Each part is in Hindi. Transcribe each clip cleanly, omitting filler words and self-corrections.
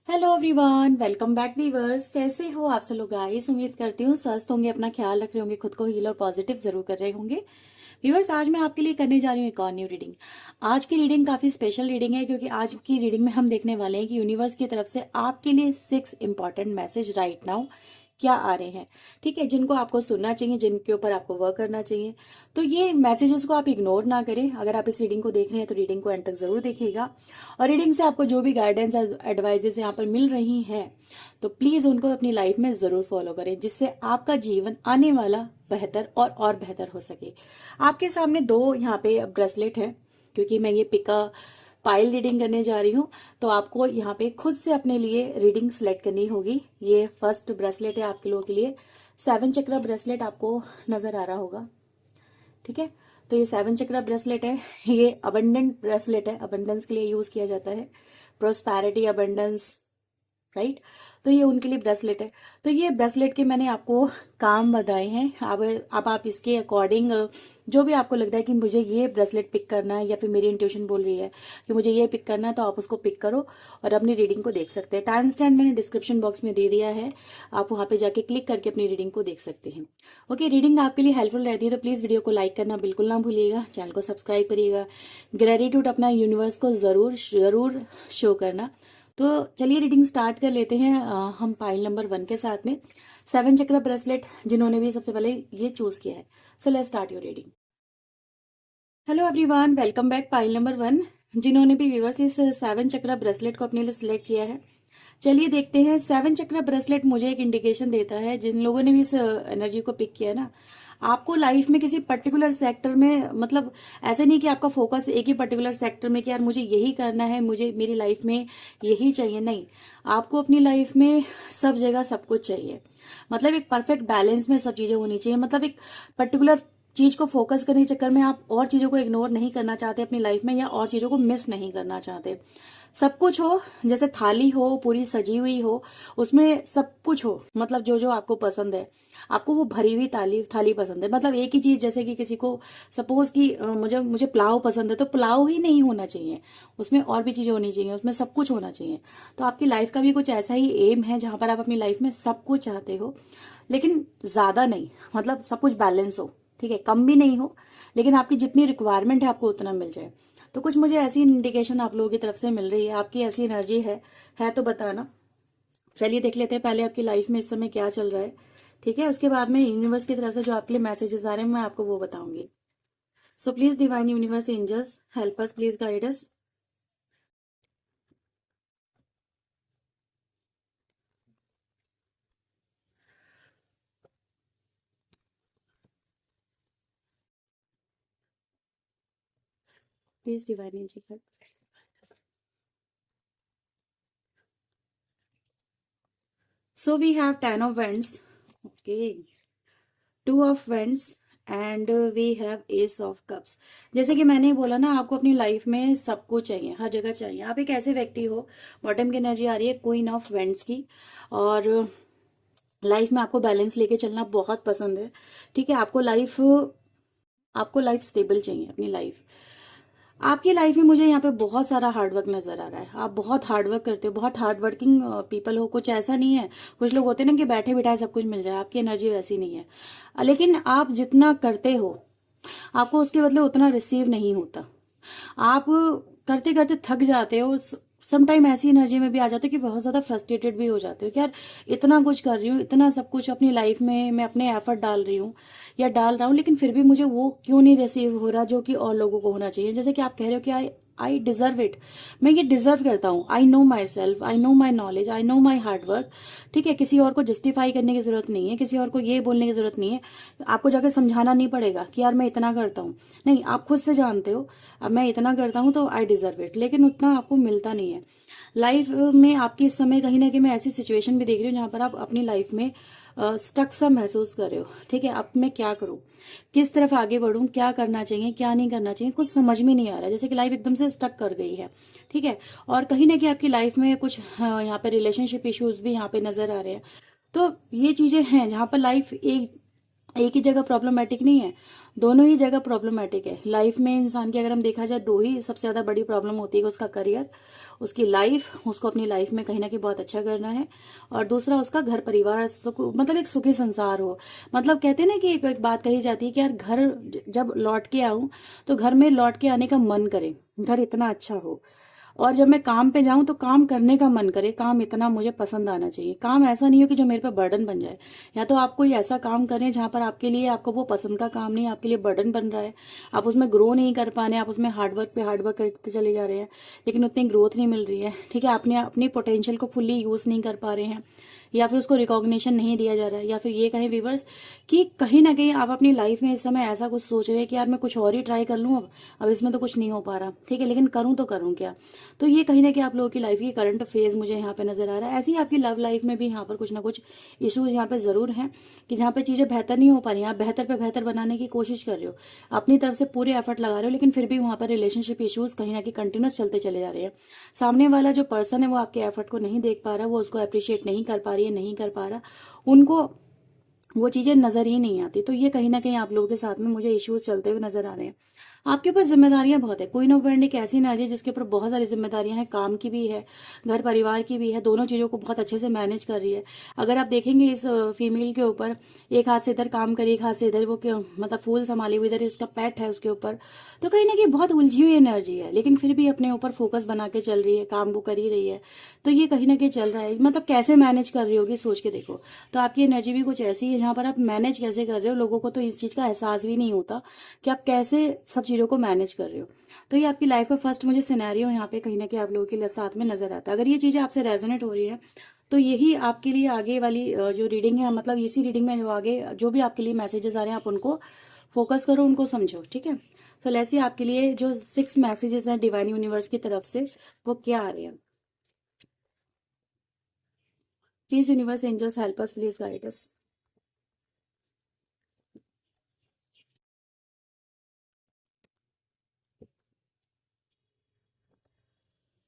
Hello everyone, welcome back viewers. कैसे हो आप सब लोग गाइस? उम्मीद करती हूँ स्वस्थ होंगे, अपना ख्याल रख रहे होंगे, खुद को हील और पॉजिटिव जरूर कर रहे होंगे। व्यूवर्स, आज मैं आपके लिए करने जा रही हूँ एक और न्यू रीडिंग। आज की रीडिंग काफ़ी स्पेशल रीडिंग है क्योंकि आज की रीडिंग में हम देखने वाले हैं कि यूनिवर्स की तरफ से आपके लिए 6 इंपॉर्टेंट मैसेज राइट नाउ क्या आ रहे हैं। ठीक है, जिनको आपको सुनना चाहिए, जिनके ऊपर आपको वर्क करना चाहिए। तो ये मैसेजेस को आप इग्नोर ना करें। अगर आप इस रीडिंग को देख रहे हैं तो रीडिंग को एंड तक जरूर देखिएगा। और रीडिंग से आपको जो भी गाइडेंस एडवाइजेस यहाँ पर मिल रही हैं तो प्लीज़ उनको अपनी लाइफ में ज़रूर फॉलो करें, जिससे आपका जीवन आने वाला बेहतर और बेहतर हो सके। आपके सामने दो यहाँ पे ब्रेसलेट है। क्योंकि मैं ये पिका पाइल रीडिंग करने जा रही हूँ तो आपको यहाँ पे खुद से अपने लिए रीडिंग सेलेक्ट करनी होगी। ये फर्स्ट ब्रेसलेट है आपके लोगों के लिए। 7 चक्र ब्रेसलेट आपको नजर आ रहा होगा। ठीक है, तो ये 7 चक्र ब्रेसलेट है। ये अबंडेंट ब्रेसलेट है, अबंडेंस के लिए यूज किया जाता है। Prosperity, abundance, right. तो ये उनके लिए ब्रेसलेट है। तो ये ब्रेसलेट के मैंने आपको काम बताए हैं। अब आप इसके अकॉर्डिंग जो भी आपको लग रहा है कि मुझे ये ब्रेसलेट पिक करना है या फिर मेरी इंट्यूशन बोल रही है कि मुझे ये पिक करना है, तो आप उसको पिक करो और अपनी रीडिंग को देख सकते हैं। टाइम स्टैम्प मैंने डिस्क्रिप्शन बॉक्स में दे दिया है, आप वहाँ पे जाके क्लिक करके अपनी रीडिंग को देख सकते हैं। ओके, रीडिंग आपके लिए हेल्पफुल रहती है तो प्लीज़ वीडियो को लाइक करना बिल्कुल ना भूलिएगा, चैनल को सब्सक्राइब करिएगा। ग्रेटिट्यूड अपना यूनिवर्स को ज़रूर ज़रूर शो करना। तो चलिए रीडिंग स्टार्ट कर लेते हैं हम पाइल नंबर 1 के साथ में। 7 चक्र ब्रेसलेट जिन्होंने भी सबसे पहले ये चूज किया है। So let's start your reading. Hello everyone, welcome back. Pile number 1 जिन्होंने भी व्यूअर्स इस 7 चक्र ब्रेसलेट को अपने लिए सिलेक्ट किया है, चलिए देखते हैं। 7 चक्र ब्रेसलेट मुझे एक इंडिकेशन देता है, जिन लोगों ने भी इस एनर्जी को पिक किया है ना, आपको लाइफ में किसी पर्टिकुलर सेक्टर में, मतलब ऐसे नहीं कि आपका फोकस एक ही पर्टिकुलर सेक्टर में कि यार मुझे यही करना है, मुझे मेरी लाइफ में यही चाहिए, नहीं। आपको अपनी लाइफ में सब जगह सब कुछ चाहिए। मतलब एक परफेक्ट बैलेंस में सब चीजें होनी चाहिए। मतलब एक पर्टिकुलर चीज को फोकस करने के चक्कर में आप और चीजों को इग्नोर नहीं करना चाहते अपनी लाइफ में, या और चीजों को मिस नहीं करना चाहते। सब कुछ हो, जैसे थाली हो पूरी सजी हुई हो, उसमें सब कुछ हो। मतलब जो जो आपको पसंद है, आपको वो भरी हुई थाली थाली पसंद है। मतलब एक ही चीज, जैसे कि किसी को सपोज कि मुझे मुझे पुलाव पसंद है तो पुलाव ही नहीं होना चाहिए, उसमें और भी चीजें होनी चाहिए, उसमें सब कुछ होना चाहिए। तो आपकी लाइफ का भी कुछ ऐसा ही एम है जहां पर आप अपनी लाइफ में सब कुछ चाहते हो, लेकिन ज्यादा नहीं। मतलब सब कुछ बैलेंस हो, ठीक है, कम भी नहीं हो, लेकिन आपकी जितनी रिक्वायरमेंट है आपको उतना मिल जाए। तो कुछ मुझे ऐसी इंडिकेशन आप लोगों की तरफ से मिल रही है, आपकी ऐसी एनर्जी है तो बताना। चलिए देख लेते हैं पहले आपकी लाइफ में इस समय क्या चल रहा है। ठीक है, उसके बाद में यूनिवर्स की तरफ से जो आपके लिए मैसेजेस आ रहे हैं मैं आपको वो बताऊंगी। So please divine universe angels help us, please guide us. Please divine angel help us. So we have 10 of wands, okay, 2 of wands and we have ace of cups. जैसे कि मैंने बोला ना, आपको अपनी लाइफ में सब कुछ चाहिए, हर जगह चाहिए। आप एक ऐसे व्यक्ति हो, बॉटम की एनर्जी आ रही है क्वीन ऑफ वेंड्स की, और लाइफ में आपको बैलेंस लेके चलना बहुत पसंद है। ठीक है, आपको लाइफ स्टेबल चाहिए अपनी लाइफ। आपकी लाइफ में मुझे यहाँ पे बहुत सारा हार्डवर्क नजर आ रहा है। आप बहुत हार्डवर्क करते हो, बहुत हार्ड वर्किंग पीपल हो। कुछ ऐसा नहीं है, कुछ लोग होते हैं ना कि बैठे बिठाए सब कुछ मिल जाए, आपकी एनर्जी वैसी नहीं है। लेकिन आप जितना करते हो आपको उसके बदले उतना रिसीव नहीं होता। आप करते करते थक जाते हो। सम टाइम ऐसी एनर्जी में भी आ जाते हो कि बहुत ज्यादा फ्रस्ट्रेटेड भी हो जाते हो कि यार इतना कुछ कर रही हूँ, इतना सब कुछ अपनी लाइफ में मैं अपने एफर्ट डाल रही हूँ या डाल रहा हूँ, लेकिन फिर भी मुझे वो क्यों नहीं रिसीव हो रहा जो कि और लोगों को होना चाहिए। जैसे कि आप कह रहे हो कि आई डिजर्व इट, मैं ये डिजर्व करता हूँ। I know my self, I know my knowledge, I know my hard work. ठीक है, किसी और को जस्टिफाई करने की जरूरत नहीं है, किसी और को ये बोलने की जरूरत नहीं है, आपको जाकर समझाना नहीं पड़ेगा कि यार मैं इतना करता हूँ। नहीं, आप खुद से जानते हो अब मैं इतना करता हूँ तो आई डिजर्व इट, लेकिन उतना आपको मिलता नहीं है लाइफ में। आपकी इस समय कहीं ना कहीं मैं ऐसी सिचुएशन भी देख रही हूँ जहां पर आप अपनी लाइफ में स्टक सा महसूस कर रहे हो। ठीक है, अब मैं क्या करूँ, किस तरफ आगे बढ़ूं, क्या करना चाहिए क्या नहीं करना चाहिए, कुछ समझ में नहीं आ रहा है। जैसे कि लाइफ एकदम से स्टक कर गई है। ठीक है, और कहीं ना कहीं आपकी लाइफ में कुछ यहाँ पे रिलेशनशिप इश्यूज भी यहाँ पे नजर आ रहे हैं। तो ये चीजें हैं जहां पर लाइफ एक एक ही जगह प्रॉब्लमेटिक नहीं है, दोनों ही जगह प्रॉब्लमेटिक है। लाइफ में इंसान की अगर हम देखा जाए दो ही सबसे ज़्यादा बड़ी प्रॉब्लम होती है, उसका करियर, उसकी लाइफ, उसको अपनी लाइफ में कहीं ना कहीं बहुत अच्छा करना है, और दूसरा उसका घर परिवार, मतलब एक सुखी संसार हो। मतलब कहते हैं ना कि एक बात कही जाती है कि यार घर जब लौट के आऊं तो घर में लौट के आने का मन करे, घर इतना अच्छा हो, और जब मैं काम पे जाऊं तो काम करने का मन करे, काम इतना मुझे पसंद आना चाहिए। काम ऐसा नहीं हो कि जो मेरे पे बर्डन बन जाए, या तो आप कोई ऐसा काम करें जहां पर आपके लिए, आपको वो पसंद का काम नहीं, आपके लिए बर्डन बन रहा है, आप उसमें ग्रो नहीं कर पा रहे हैं, आप उसमें हार्डवर्क पे हार्डवर्क करते चले जा रहे हैं लेकिन उतनी ग्रोथ नहीं मिल रही है, ठीक है, आपने अपनी पोटेंशियल को फुल्ली यूज नहीं कर पा रहे हैं, या फिर उसको रिकॉग्निशन नहीं दिया जा रहा है, या फिर ये कहें व्यूवर्स कि कहीं ना कहीं आप अपनी लाइफ में इस समय ऐसा कुछ सोच रहे हैं कि यार मैं कुछ और ही ट्राई कर लूँ, अब इसमें तो कुछ नहीं हो पा रहा, ठीक है, लेकिन करूँ तो करूँ क्या। तो ये कहीं ना कहीं आप लोगों की लाइफ की करंट फेज मुझे यहाँ पे नजर आ रहा है। ऐसे ही आपकी लव लाइफ में भी यहाँ पर कुछ ना कुछ इश्यूज यहाँ पे जरूर हैं कि जहाँ पे चीजें बेहतर नहीं हो पा रही, आप बेहतर पे बेहतर बनाने की कोशिश कर रहे हो, अपनी तरफ से पूरे एफर्ट लगा रहे हो, लेकिन फिर भी वहाँ पर रिलेशनशिप इश्यूज कहीं ना कहीं कंटिन्यूस चलते चले जा रहे हैं। सामने वाला जो पर्सन है वो आपके एफर्ट को नहीं देख पा रहा, वो उसको अप्रिशिएट नहीं कर पा रही है, नहीं कर पा रहा, उनको वो चीजें नजर ही नहीं आती। तो ये कहीं ना कहीं आप लोगों के साथ में मुझे इश्यूज चलते हुए नजर आ रहे हैं। आपके पास जिम्मेदारियां बहुत है। क्वीन ऑफ वैंड एक ऐसी एनर्जी है जिसके ऊपर बहुत सारी जिम्मेदारियां हैं, काम की भी है, घर परिवार की भी है, दोनों चीजों को बहुत अच्छे से मैनेज कर रही है। अगर आप देखेंगे इस फीमेल के ऊपर, एक हाथ से इधर काम करी, एक हाथ से इधर वो मतलब फूल संभाली हुई, इधर इसका पेट है उसके ऊपर, तो कहीं ना कहीं बहुत उलझी हुई एनर्जी है, लेकिन फिर भी अपने ऊपर फोकस बना के चल रही है, काम वो कर ही रही है। तो ये कहीं ना कहीं चल रहा है, मतलब कैसे मैनेज कर रही होगी सोच के देखो। तो आपकी एनर्जी भी कुछ ऐसी है जहां पर आप मैनेज कैसे कर रहे हो, लोगों को तो इस चीज का एहसास भी नहीं होता कि आप कैसे सब चीजों को मैनेज कर रहे हो। तो ये आपकी लाइफ का फर्स्ट मुझे सिनेरियो यहाँ पे कहीं ना कहीं आप लोगों के साथ में नजर आता है। अगर ये चीजें आपसे रेजोनेट हो रही है तो यही आपके लिए आगे वाली जो रीडिंग है, मतलब इसी रीडिंग में जो आगे जो भी आपके लिए मैसेजेस आ रहे हैं आप उनको फोकस करो, उनको समझो, ठीक है। सो लेट्स आपके लिए जो 6 मैसेजेस हैं डिवाइन यूनिवर्स की तरफ से वो क्या आ रहे हैं। Please universe angels help us, please guide us.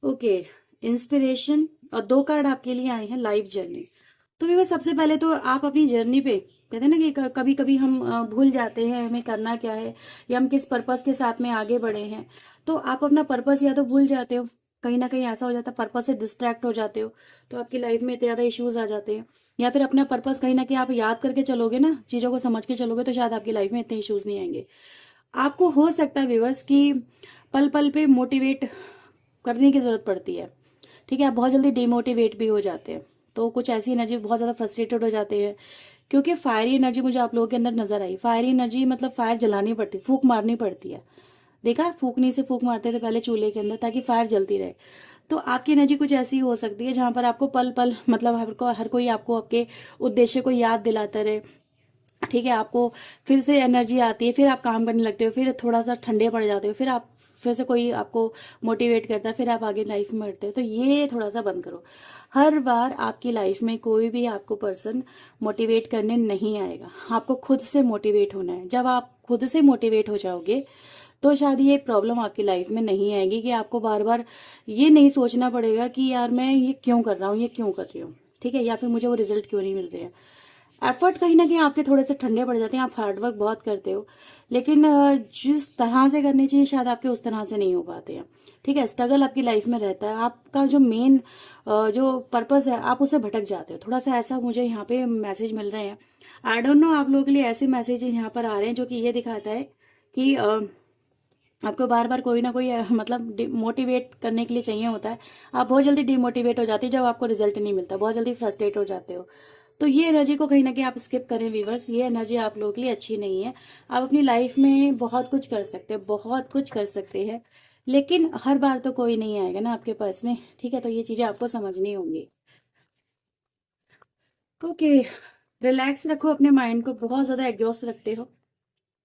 Okay, inspiration, और 2 कार्ड आपके लिए आए हैं लाइफ जर्नी। तो भी सबसे पहले तो आप अपनी जर्नी पे, कहते हैं ना कि कभी कभी हम भूल जाते हैं हमें करना क्या है, या हम किस पर्पस के साथ में आगे बढ़े हैं। तो आप अपना पर्पस या तो भूल जाते हो, कहीं ना कहीं ऐसा हो जाता है, पर्पस से डिस्ट्रैक्ट हो जाते हो, तो आपकी लाइफ में इतने ज़्यादा इश्यूज आ जाते हैं। या फिर अपना पर्पस कहीं ना कहीं आप याद करके चलोगे ना, चीज़ों को समझ के चलोगे, तो शायद आपकी लाइफ में इतने इश्यूज नहीं आएंगे। आपको हो सकता है व्यूवर्स कि पल पल पे मोटिवेट करने की जरूरत पड़ती है, ठीक है, आप बहुत जल्दी डिमोटिवेट भी हो जाते हैं। तो कुछ ऐसी एनर्जी बहुत ज़्यादा फ्रस्ट्रेटेड हो जाते हैं, क्योंकि फायरी एनर्जी मुझे आप लोगों के अंदर नजर आई। फायरी एनर्जी मतलब फायर जलानी पड़ती, फूक मारनी पड़ती है। देखा, फूकनी से फूक मारते थे पहले चूल्हे के अंदर ताकि फायर जलती रहे। तो आपकी एनर्जी कुछ ऐसी हो सकती है जहां पर आपको पल पल, मतलब हर कोई आपको आपके उद्देश्य को याद दिलाता रहे, ठीक है, आपको फिर से एनर्जी आती है, फिर आप काम करने लगते हो, फिर थोड़ा सा ठंडे पड़ जाते हो, फिर आप फिर से कोई आपको मोटिवेट करता है, फिर आप आगे लाइफ में बढ़ते हो। तो ये थोड़ा सा बंद करो। हर बार आपकी लाइफ में कोई भी आपको पर्सन मोटिवेट करने नहीं आएगा, आपको खुद से मोटिवेट होना है। जब आप खुद से मोटिवेट हो जाओगे तो शायद ये प्रॉब्लम आपकी लाइफ में नहीं आएगी कि आपको बार बार ये नहीं सोचना पड़ेगा कि यार मैं ये क्यों कर रहा हूँ, ये क्यों कर रही हूँ, ठीक है, या फिर मुझे वो रिजल्ट क्यों नहीं मिल रहे हैं। एफर्ट कहीं ना कहीं आपके थोड़े से ठंडे पड़ जाते हैं, आप हार्डवर्क बहुत करते हो, लेकिन जिस तरह से करनी चाहिए शायद आपके उस तरह से नहीं हो पाते हैं, ठीक है, स्ट्रगल आपकी लाइफ में रहता है, आपका जो मेन जो पर्पस है आप उससे भटक जाते हो थोड़ा सा, ऐसा मुझे यहाँ पे मैसेज मिल रहे हैं। आई डोंट नो आप लोगों के लिए ऐसे मैसेज यहाँ पर आ रहे हैं जो कि ये दिखाता है कि आपको बार बार कोई ना कोई मतलब मोटिवेट करने के लिए चाहिए होता है। आप बहुत जल्दी डिमोटिवेट हो जाते हो जब आपको रिजल्ट नहीं मिलता, बहुत जल्दी फ्रस्ट्रेट हो जाते हो। तो ये एनर्जी को कहीं ना कहीं आप स्किप करें व्यूवर्स, ये एनर्जी आप लोगों के लिए अच्छी नहीं है। आप अपनी लाइफ में बहुत कुछ कर सकते हैं, बहुत कुछ कर सकते हैं, लेकिन हर बार तो कोई नहीं आएगा ना आपके पास में, ठीक है, तो ये चीजें आपको समझनी होंगी। ओके, रिलैक्स रखो अपने माइंड को, बहुत ज्यादा एग्जॉस्ट रखते हो,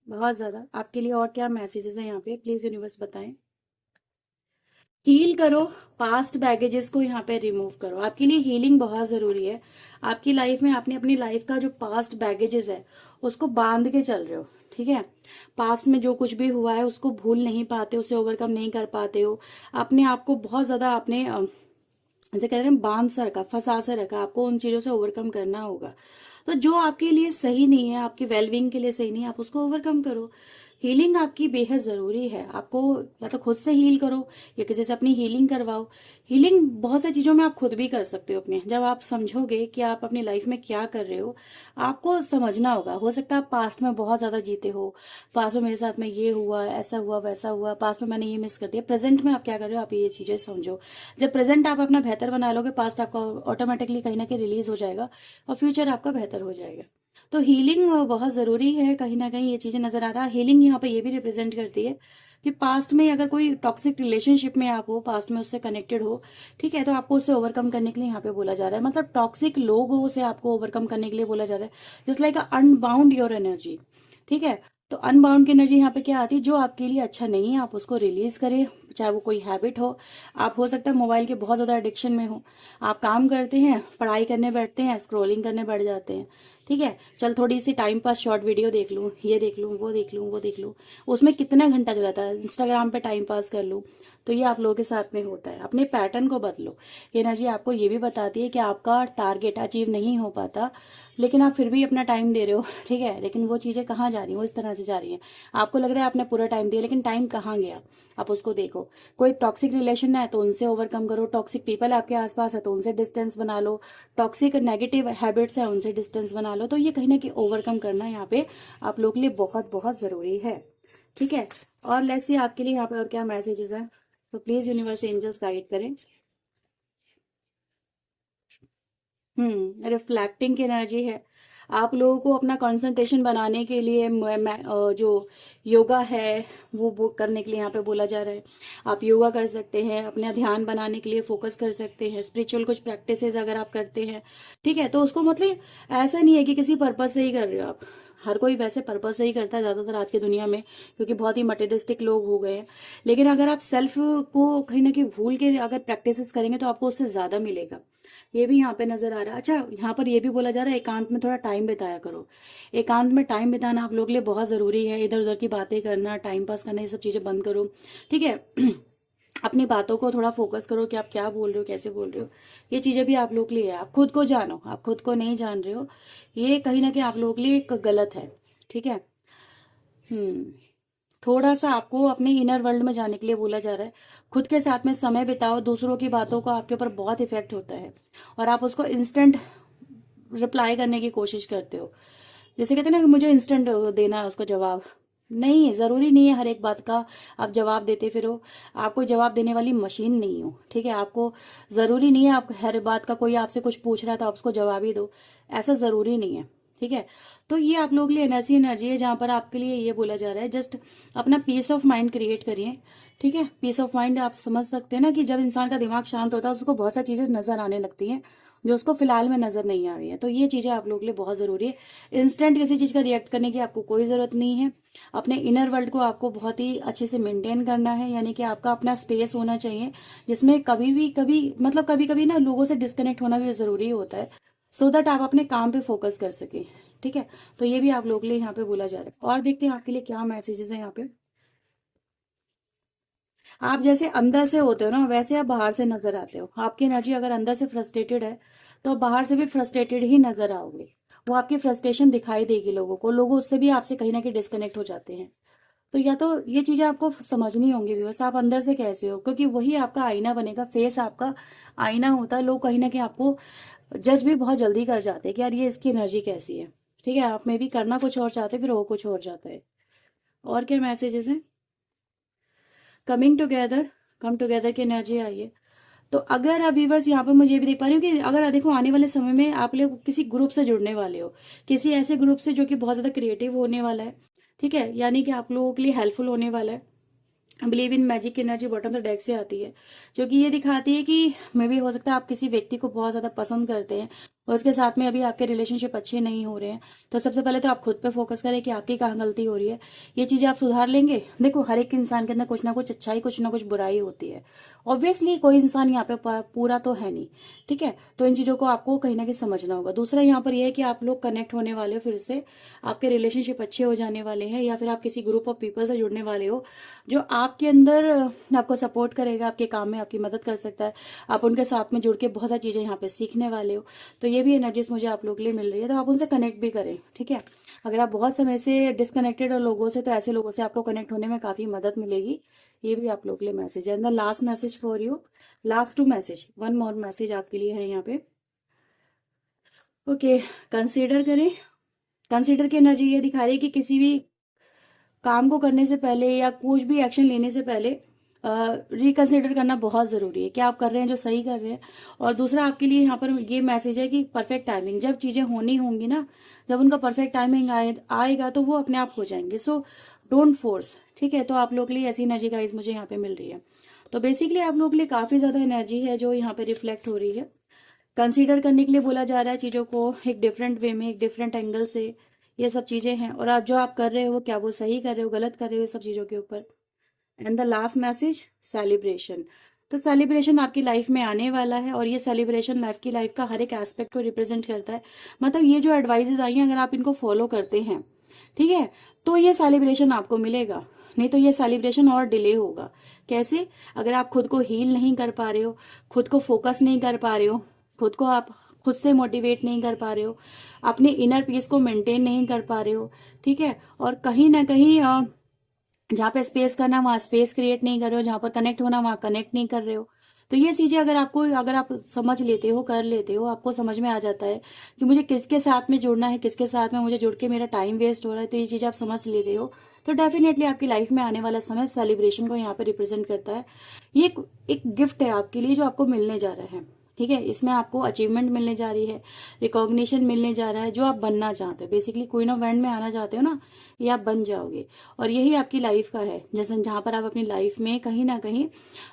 बहुत ज्यादा। आपके लिए और क्या मैसेजेस हैं यहाँ पे, प्लीज यूनिवर्स बताएं। हील करो, पास्ट बैगेजेस को यहाँ पे रिमूव करो, आपके लिए हीलिंग बहुत जरूरी है। आपकी लाइफ में आपने अपनी लाइफ का जो पास्ट बैगेजेस है उसको बांध के चल रहे हो, ठीक है, पास्ट में जो कुछ भी हुआ है उसको भूल नहीं पाते, उसे ओवरकम नहीं कर पाते हो। अपने आप को बहुत ज्यादा आपने जैसे कहते हैं बांध सा रखा, फंसा सा रखा, आपको उन चीजों से ओवरकम करना होगा। तो जो आपके लिए सही नहीं है, आपकी वेलबींग के लिए सही नहीं है, आप उसको ओवरकम करो। हीलिंग आपकी बेहद ज़रूरी है। आपको या तो खुद से हील करो या किसी से अपनी हीलिंग करवाओ। हीलिंग बहुत सारी चीज़ों में आप खुद भी कर सकते हो अपने। जब आप समझोगे कि आप अपनी लाइफ में क्या कर रहे हो, आपको समझना होगा। हो सकता है आप पास्ट में बहुत ज़्यादा जीते हो, पास्ट में मेरे साथ में ये हुआ, ऐसा हुआ, वैसा हुआ, पास्ट में मैंने ये मिस कर दिया। प्रेजेंट में आप क्या कर रहे हो, आप ये चीज़ें समझो। जब प्रेजेंट आप अपना बेहतर बना लोगे, पास्ट आपका ऑटोमेटिकली कहीं ना कहीं रिलीज हो जाएगा और फ्यूचर आपका बेहतर हो जाएगा। तो हीलिंग बहुत ज़रूरी है। कहीं ना कहीं ये चीज़ें नज़र आ रहा है। हीलिंग यहाँ पे ये भी रिप्रेजेंट करती है कि पास्ट में अगर कोई टॉक्सिक रिलेशनशिप में आप हो, पास्ट में उससे कनेक्टेड हो, ठीक है, तो आपको उससे ओवरकम करने के लिए यहाँ पे बोला जा रहा है। मतलब टॉक्सिक लोगों से आपको ओवरकम करने के लिए बोला जा रहा है। Just like unbound your energy, ठीक है। तो अनबाउंड की एनर्जी यहाँ पे क्या आती है, जो आपके लिए अच्छा नहीं है आप उसको रिलीज करें। चाहे वो कोई हैबिट हो, आप हो सकता है मोबाइल के बहुत ज़्यादा एडिक्शन में हो। आप काम करते हैं, पढ़ाई करने बैठते हैं, स्क्रॉलिंग करने बैठ जाते हैं, ठीक है। चल थोड़ी सी टाइम पास शॉर्ट वीडियो देख लूँ, ये देख लूँ, वो देख लूँ, वो देख लूँ, उसमें कितना घंटा चलाता है। इंस्टाग्राम पे टाइम पास कर लूँ। तो ये आप लोगों के साथ में होता है। अपने पैटर्न को बदलो। ये एनर्जी आपको ये भी बताती है कि आपका टारगेट अचीव नहीं हो पाता, लेकिन आप फिर भी अपना टाइम दे रहे हो, ठीक है। लेकिन वो चीज़ें कहाँ जा रही हैं, वो इस तरह से जा रही हैं। आपको लग रहा है आपने पूरा टाइम दिया, लेकिन टाइम कहाँ गया, आप उसको देखो। कोई टॉक्सिक रिलेशन है तो उनसे ओवरकम करो। टॉक्सिक पीपल आपके आसपास है तो उनसे डिस्टेंस बना लो। टॉक्सिक नेगेटिव हैबिट्स है उनसे डिस्टेंस बना लो। तो ये कहीं ना कहीं ओवरकम करना यहाँ पे आप लोग के लिए बहुत बहुत ज़रूरी है, ठीक है। और लेट्स सी आपके लिए यहाँ पे और क्या मैसेजेस हैं। तो प्लीज़ यूनिवर्स एंजल्स गाइड करें। रिफ्लेक्टिंग की एनर्जी है। आप लोगों को अपना कंसंट्रेशन बनाने के लिए जो योगा है वो करने के लिए यहाँ पे बोला जा रहा है। आप योगा कर सकते हैं, अपना ध्यान बनाने के लिए फोकस कर सकते हैं। स्पिरिचुअल कुछ प्रैक्टिसेस अगर आप करते हैं, ठीक है, तो उसको मतलब ऐसा नहीं है कि किसी पर्पज से ही कर रहे हो आप। हर कोई वैसे पर्पज से ही करता है ज़्यादातर आज की दुनिया में, क्योंकि बहुत ही मटेरियलिस्टिक लोग हो गए हैं। लेकिन अगर आप सेल्फ को कहीं ना कहीं भूल के अगर प्रैक्टिसेस करेंगे तो आपको उससे ज़्यादा मिलेगा। ये भी यहाँ पे नजर आ रहा है। अच्छा, यहाँ पर ये भी बोला जा रहा है एकांत में थोड़ा टाइम बिताया करो। एकांत में टाइम बिताना आप लोग के लिए बहुत ज़रूरी है। इधर उधर की बातें करना, टाइम पास करना, ये सब चीज़ें बंद करो, ठीक है। अपनी बातों को थोड़ा फोकस करो कि आप क्या बोल रहे हो, कैसे बोल रहे हो। ये चीज़ें भी आप लोग के लिए है। आप खुद को जानो, आप खुद को नहीं जान रहे हो, ये कहीं ना कहीं आप लोग के लिए एक गलत है, ठीक है। हम्म थोड़ा सा आपको अपने इनर वर्ल्ड में जाने के लिए बोला जा रहा है। खुद के साथ में समय बिताओ। दूसरों की बातों का आपके ऊपर बहुत इफेक्ट होता है और आप उसको इंस्टेंट रिप्लाई करने की कोशिश करते हो। जैसे कहते हैं ना कि मुझे इंस्टेंट देना है उसको जवाब। नहीं, ज़रूरी नहीं है हर एक बात का आप जवाब देते फिरो। आप कोई जवाब देने वाली मशीन नहीं हो, ठीक है। आपको ज़रूरी नहीं है आप हर बात का, कोई आपसे कुछ पूछ रहा है तो आप उसको जवाब ही दो, ऐसा ज़रूरी नहीं है, ठीक है। तो ये आप लोग के लिए ऐसी एनर्जी है जहाँ पर आपके लिए ये बोला जा रहा है, जस्ट अपना पीस ऑफ माइंड क्रिएट करिए, ठीक है। पीस ऑफ माइंड आप समझ सकते हैं ना कि जब इंसान का दिमाग शांत होता है उसको बहुत सारी चीज़ें नजर आने लगती हैं जो उसको फिलहाल में नजर नहीं आ रही है। तो ये चीज़ें आप लोग के लिए बहुत ज़रूरी है। इंस्टेंट किसी चीज़ का रिएक्ट करने की आपको कोई ज़रूरत नहीं है। अपने इनर वर्ल्ड को आपको बहुत ही अच्छे से मेंटेन करना है, यानी कि आपका अपना स्पेस होना चाहिए जिसमें कभी कभी ना लोगों से डिस्कनेक्ट होना भी ज़रूरी होता है, सो दैट आप अपने काम पे फोकस कर सके, ठीक है। तो ये भी आप लोग के लिए यहाँ पे बोला जा रहा है। और देखते हैं आपके लिए क्या मैसेजेस है यहाँ पे। आप जैसे अंदर से होते हो ना, वैसे आप बाहर से नजर आते हो। आपकी एनर्जी अगर अंदर से फ्रस्ट्रेटेड है तो आप बाहर से भी फ्रस्ट्रेटेड ही नजर आओगे। वो आपकी फ्रस्ट्रेशन दिखाई देगी लोगों को, लोग उससे भी आपसे कहीं ना कहीं डिस्कनेक्ट हो जाते हैं। तो या तो ये चीजें आपको समझनी होंगी व्यूअर्स, आप अंदर से कैसे हो, क्योंकि वही आपका आईना बनेगा। फेस आपका आईना होता है। लोग कहीं ना कहीं आपको जज भी बहुत जल्दी कर जाते हैं कि यार ये इसकी एनर्जी कैसी है, ठीक है। आप में भी करना कुछ और चाहते हैं, फिर वो कुछ और जाता है। और क्या मैसेजेस हैं। कमिंग टुगेदर, कम टुगेदर की एनर्जी आई है। तो अगर आप व्यूवर्स यहाँ पे मुझे ये भी देख पा रही हूँ कि अगर देखो आने वाले समय में आप लोग किसी ग्रुप से जुड़ने वाले हो, किसी ऐसे ग्रुप से जो कि बहुत ज़्यादा क्रिएटिव होने वाला है, ठीक है, यानी कि आप लोगों के लिए हेल्पफुल होने वाला है। Believe in magic energy bottom of the deck से आती है, जो कि ये दिखाती है कि मे भी हो सकता है आप किसी व्यक्ति को बहुत ज़्यादा पसंद करते हैं और उसके साथ में अभी आपके रिलेशनशिप अच्छे नहीं हो रहे हैं। तो सबसे पहले तो आप खुद पे फोकस करें कि आपकी कहाँ गलती हो रही है। ये चीज़ें आप सुधार लेंगे। देखो हर एक इंसान के अंदर कुछ ना कुछ अच्छाई, कुछ ना कुछ बुराई होती है। ऑब्वियसली कोई इंसान यहाँ पे पूरा तो है नहीं, ठीक है। तो इन चीज़ों को आपको कहीं ना कहीं समझना होगा। दूसरा यहाँ पर यह है कि आप लोग कनेक्ट होने वाले हो, फिर से आपके रिलेशनशिप अच्छे हो जाने वाले हैं, या फिर आप किसी ग्रुप ऑफ पीपल से जुड़ने वाले हो जो आपके अंदर आपको सपोर्ट करेगा, आपके काम में आपकी मदद कर सकता है। आप उनके साथ में जुड़ के बहुत सारी चीज़ें यहाँ पे सीखने वाले हो। तो ये भी एनर्जीज मुझे आप लोगों के लिए मिल रही है, तो आप उनसे कनेक्ट भी करें, ठीक है। अगर आप बहुत समय से डिस्कनेक्टेड हो लोगों से, तो ऐसे लोगों से आपको कनेक्ट होने में काफ़ी मदद मिलेगी। ये भी आप लोगों के लिए मैसेज है। The last message for you, last 2 message, 1 more message आपके लिए है यहाँ पे। ओके, कंसीडर करें। कंसीडर की एनर्जी ये दिखा रही है कि किसी भी काम को करने से पहले या कुछ भी एक्शन लेने से पहले रिकंसिडर करना बहुत ज़रूरी है कि आप कर रहे हैं जो सही कर रहे हैं। और दूसरा आपके लिए यहाँ पर ये मैसेज है कि परफेक्ट टाइमिंग, जब चीज़ें होनी होंगी ना, जब उनका परफेक्ट टाइमिंग आएगा तो वो अपने आप हो जाएंगे। सो डोंट फोर्स, ठीक है। तो आप लोग के लिए ऐसी एनर्जी गाइस मुझे यहाँ पे मिल रही है। तो बेसिकली आप लोग के लिए काफ़ी ज़्यादा एनर्जी है जो यहाँ पे रिफ्लेक्ट हो रही है। कंसीडर करने के लिए बोला जा रहा है चीज़ों को एक डिफरेंट वे में, एक डिफरेंट एंगल से। ये सब चीज़ें हैं, और आप जो आप कर रहे हो क्या वो सही कर रहे हो, गलत कर रहे हो, ये सब चीज़ों के ऊपर। And the last message, celebration. तो सेलिब्रेशन आपकी लाइफ में आने वाला है, और ये सेलिब्रेशन लाइफ का हर एक एस्पेक्ट को रिप्रेजेंट करता है। मतलब ये जो एडवाइजेज आई हैं, अगर आप इनको फॉलो करते हैं, ठीक है, तो ये सेलिब्रेशन आपको मिलेगा। नहीं तो ये सेलिब्रेशन और डिले होगा। कैसे? अगर आप खुद को हील नहीं कर पा रहे हो, खुद को फोकस नहीं कर पा रहे हो, खुद को आप खुद से मोटिवेट नहीं कर पा रहे हो, अपने इनर पीस को मेंटेन नहीं कर पा रहे हो, ठीक है, और कहीं ना कहीं जहाँ पे स्पेस करना वहाँ स्पेस क्रिएट नहीं कर रहे हो, जहाँ पर कनेक्ट होना वहाँ कनेक्ट नहीं कर रहे हो, तो ये चीज़ें अगर आप समझ लेते हो, कर लेते हो, आपको समझ में आ जाता है कि मुझे किसके साथ में जुड़ना है, किसके साथ में मुझे जुड़ के मेरा टाइम वेस्ट हो रहा है, तो ये चीज़ आप समझ लेते हो, तो डेफिनेटली आपकी लाइफ में आने वाला समय सेलिब्रेशन को यहाँ पे रिप्रेजेंट करता है। ये एक गिफ्ट है आपके लिए जो आपको मिलने जा रहा है, ठीक है। इसमें आपको अचीवमेंट मिलने जा रही है, रिकॉग्निशन मिलने जा रहा है, जो आप बनना चाहते हो। बेसिकली क्वीन ऑफ वैंड में आना चाहते हो ना, ये आप बन जाओगे। और यही आपकी लाइफ का है, जैसे जहाँ पर आप अपनी लाइफ में कहीं ना कहीं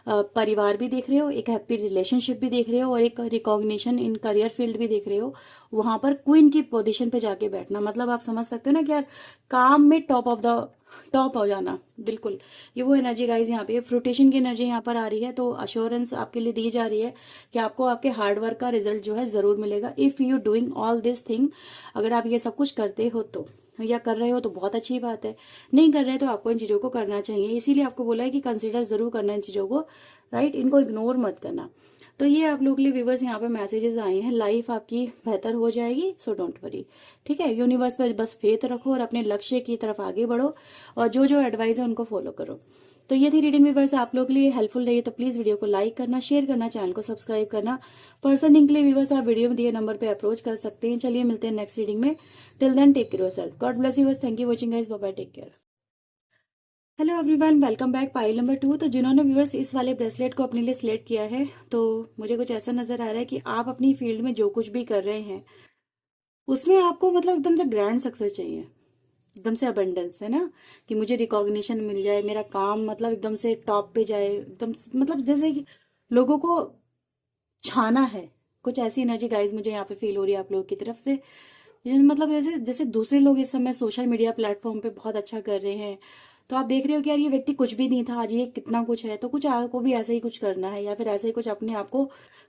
परिवार भी देख रहे हो, एक हैप्पी रिलेशनशिप भी देख रहे हो, और एक रिकॉग्निशन इन करियर फील्ड भी देख रहे हो। वहां पर क्वीन की पोजीशन पे जाके बैठना, मतलब आप समझ सकते हो ना कि यार काम में टॉप हो जाना, बिल्कुल। ये वो एनर्जी गाइज यहाँ पे फ्रूटेशन की एनर्जी यहाँ पर आ रही है। तो अश्योरेंस आपके लिए दी जा रही है कि आपको आपके हार्डवर्क का रिजल्ट जो है जरूर मिलेगा। If you doing all this thing, अगर आप ये सब कुछ करते हो तो, या कर रहे हो तो बहुत अच्छी बात है, नहीं कर रहे तो आपको इन चीज़ों को करना चाहिए। इसीलिए आपको बोला है कि कंसिडर जरूर करना इन चीज़ों को, राइट, इनको इग्नोर मत करना। तो ये आप लोग के लिए व्यूवर्स यहाँ पे मैसेजेस आए हैं, लाइफ आपकी बेहतर हो जाएगी, सो डोंट वरी, ठीक है। यूनिवर्स पर बस फेथ रखो और अपने लक्ष्य की तरफ आगे बढ़ो, और जो जो एडवाइस है उनको फॉलो करो। तो ये थी रीडिंग व्यूवर्स, आप लोग के लिए हेल्पफुल रही है तो प्लीज वीडियो को लाइक करना, शेयर करना, चैनल को सब्सक्राइब करना। पर्सनल के लिए व्यूवर्स आप वीडियो में दिए नंबर पे अप्रोच कर सकते हैं। चलिए मिलते हैं नेक्स्ट रीडिंग में। Till then take care yourself, God bless you, thank you watching guys, bye bye, take care. Hello everyone, welcome back. Pile number 2। तो जिन्होंने व्यूअर्स इस वाले ब्रेसलेट को अपने लिए सिलेक्ट किया है, तो मुझे कुछ ऐसा नजर आ रहा है कि आप अपनी फील्ड में जो कुछ भी कर रहे हैं उसमें आपको मतलब एकदम से ग्रैंड सक्सेस चाहिए, एकदम से अबंडेंस, है ना, कि मुझे रिकॉग्निशन मिल जाए, मेरा काम मतलब एकदम से टॉप पे जाए, मतलब जैसे कि लोगों को छाना है। कुछ ऐसी एनर्जी गाइज मुझे यहाँ पे फील हो रही है आप लोगों की तरफ से। मतलब जैसे जैसे दूसरे लोग इस समय सोशल मीडिया प्लेटफॉर्म पे बहुत अच्छा कर रहे हैं, तो आप देख रहे हो कि यार ये व्यक्ति कुछ भी नहीं था, आज ये कितना कुछ है, तो कुछ आपको भी ऐसे ही कुछ करना है, या फिर ऐसे ही कुछ अपने आप को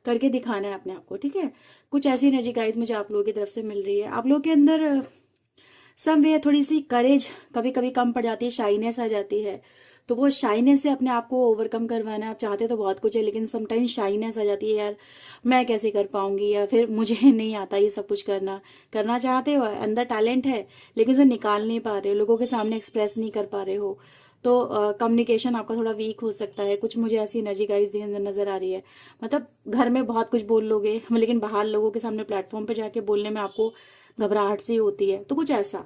करके दिखाना है अपने आप को, ठीक है। कुछ ऐसी एनर्जी गाइज मुझे आप लोगों की तरफ से मिल रही है। आप लोग के अंदर समवे थोड़ी सी करेज कभी कभी कम पड़ जाती है, शाइनेस आ जाती है, तो वो शाइनेस से अपने आप को ओवरकम करवाना है। आप चाहते तो बहुत कुछ है, लेकिन समटाइम्स शाइनेस आ जाती है, यार मैं कैसे कर पाऊंगी, या फिर मुझे नहीं आता ये सब कुछ करना। करना चाहते हो, अंदर टैलेंट है, लेकिन उसे निकाल नहीं पा रहे हो, लोगों के सामने एक्सप्रेस नहीं कर पा रहे हो, तो कम्युनिकेशन आपका थोड़ा वीक हो सकता है। कुछ मुझे ऐसी एनर्जी गाइज नजर आ रही है, मतलब घर में बहुत कुछ बोल लोगे, लेकिन बाहर लोगों के सामने प्लेटफॉर्म पे जाके बोलने में आपको घबराहट सी होती है, तो कुछ ऐसा,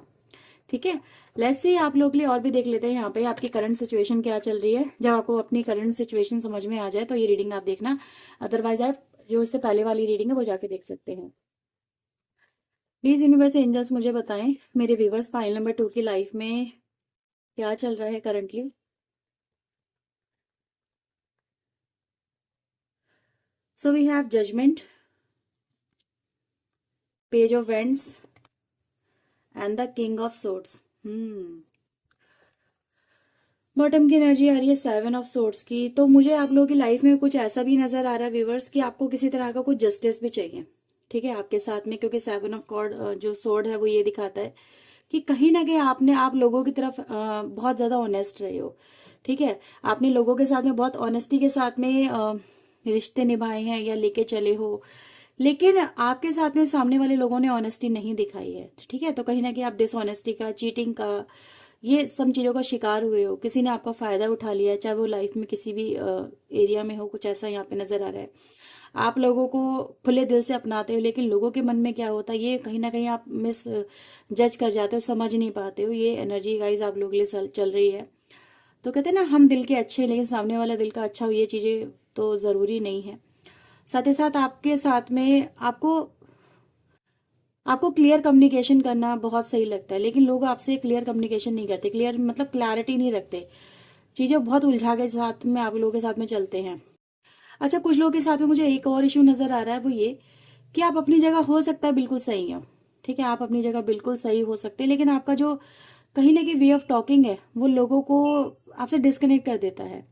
ठीक है। लेट्स से आप लोग के लिए और भी देख लेते हैं यहाँ पे आपकी करंट सिचुएशन क्या चल रही है। जब आपको अपनी करंट सिचुएशन समझ में आ जाए तो ये रीडिंग आप देखना, अदरवाइज आप जो इससे पहले वाली रीडिंग है वो जाके देख सकते हैं। प्लीज यूनिवर्स एंजल्स मुझे बताएं मेरे व्यूवर्स फाइल नंबर 2 की लाइफ में क्या चल रहा है currently. So we have judgement, page of wands and the king of swords. Bottom की एनर्जी आ रही है 7 ऑफ सोर्ड्स की। तो मुझे आप लोगों की लाइफ में कुछ ऐसा भी नजर आ रहा है व्यूवर्स कि आपको किसी तरह का कुछ जस्टिस भी चाहिए, ठीक है, आपके साथ में, क्योंकि 7 ऑफ कॉर्ड जो सोर्ड है वो ये दिखाता है कि कहीं ना कहीं आप लोगों की तरफ बहुत ज्यादा ऑनेस्ट रहे हो, ठीक है। आपने लोगों के साथ में बहुत ऑनेस्टी के साथ में रिश्ते निभाए हैं या लेके चले हो, लेकिन आपके साथ में सामने वाले लोगों ने ऑनेस्टी नहीं दिखाई है, ठीक है। तो कहीं ना कहीं आप डिसऑनेस्टी का, चीटिंग का, ये सब चीज़ों का शिकार हुए हो। किसी ने आपका फ़ायदा उठा लिया है, चाहे वो लाइफ में किसी भी एरिया में हो, कुछ ऐसा यहाँ पे नज़र आ रहा है। आप लोगों को खुले दिल से अपनाते हो, लेकिन लोगों के मन में क्या होता है ये कहीं ना कहीं आप मिस जज कर जाते हो, समझ नहीं पाते हो। ये एनर्जी गाइज आप लोगों के लिए चल रही है। तो कहते हैं ना, हम दिल के अच्छे हैं लेकिन सामने वाला दिल का अच्छा हो, ये चीज़ें तो ज़रूरी नहीं है। साथ ही साथ आपके साथ में आपको आपको क्लियर कम्युनिकेशन करना बहुत सही लगता है, लेकिन लोग आपसे क्लियर कम्युनिकेशन नहीं करते। क्लियर मतलब क्लैरिटी नहीं रखते, चीज़ें बहुत उलझा के साथ में आप लोगों के साथ में चलते हैं। अच्छा, कुछ लोगों के साथ में मुझे एक और इशू नज़र आ रहा है, वो ये कि आप अपनी जगह हो सकता है बिल्कुल सही हो, ठीक है, आप अपनी जगह बिल्कुल सही हो सकते हैं, लेकिन आपका जो कहीं ना कहीं वे ऑफ टॉकिंग है वो लोगों को आपसे डिस्कनेक्ट कर देता है।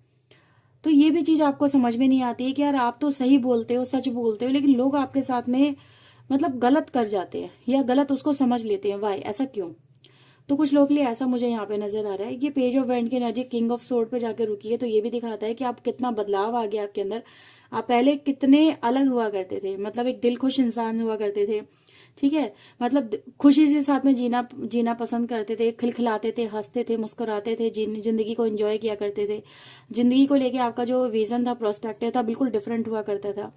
तो ये भी चीज़ आपको समझ में नहीं आती है कि यार आप तो सही बोलते हो, सच बोलते हो, लेकिन लोग आपके साथ में मतलब गलत कर जाते हैं या गलत उसको समझ लेते हैं। वाई, ऐसा क्यों? तो कुछ लोगों के लिए ऐसा मुझे यहाँ पे नजर आ रहा है। ये पेज ऑफ वैंड की एनर्जी किंग ऑफ सोर्ड पे जाकर रुकी है, तो ये भी दिखाता है कि आप कितना बदलाव आ गया आपके अंदर। आप पहले कितने अलग हुआ करते थे, मतलब एक दिलखुश इंसान हुआ करते थे, ठीक है, मतलब खुशी से साथ में जीना जीना पसंद करते थे, खिलखिलाते थे, हंसते थे, मुस्कुराते थे, जिंदगी को एंजॉय किया करते थे। जिंदगी को लेके आपका जो विजन था, प्रोस्पेक्टिव था, बिल्कुल डिफरेंट हुआ करता था।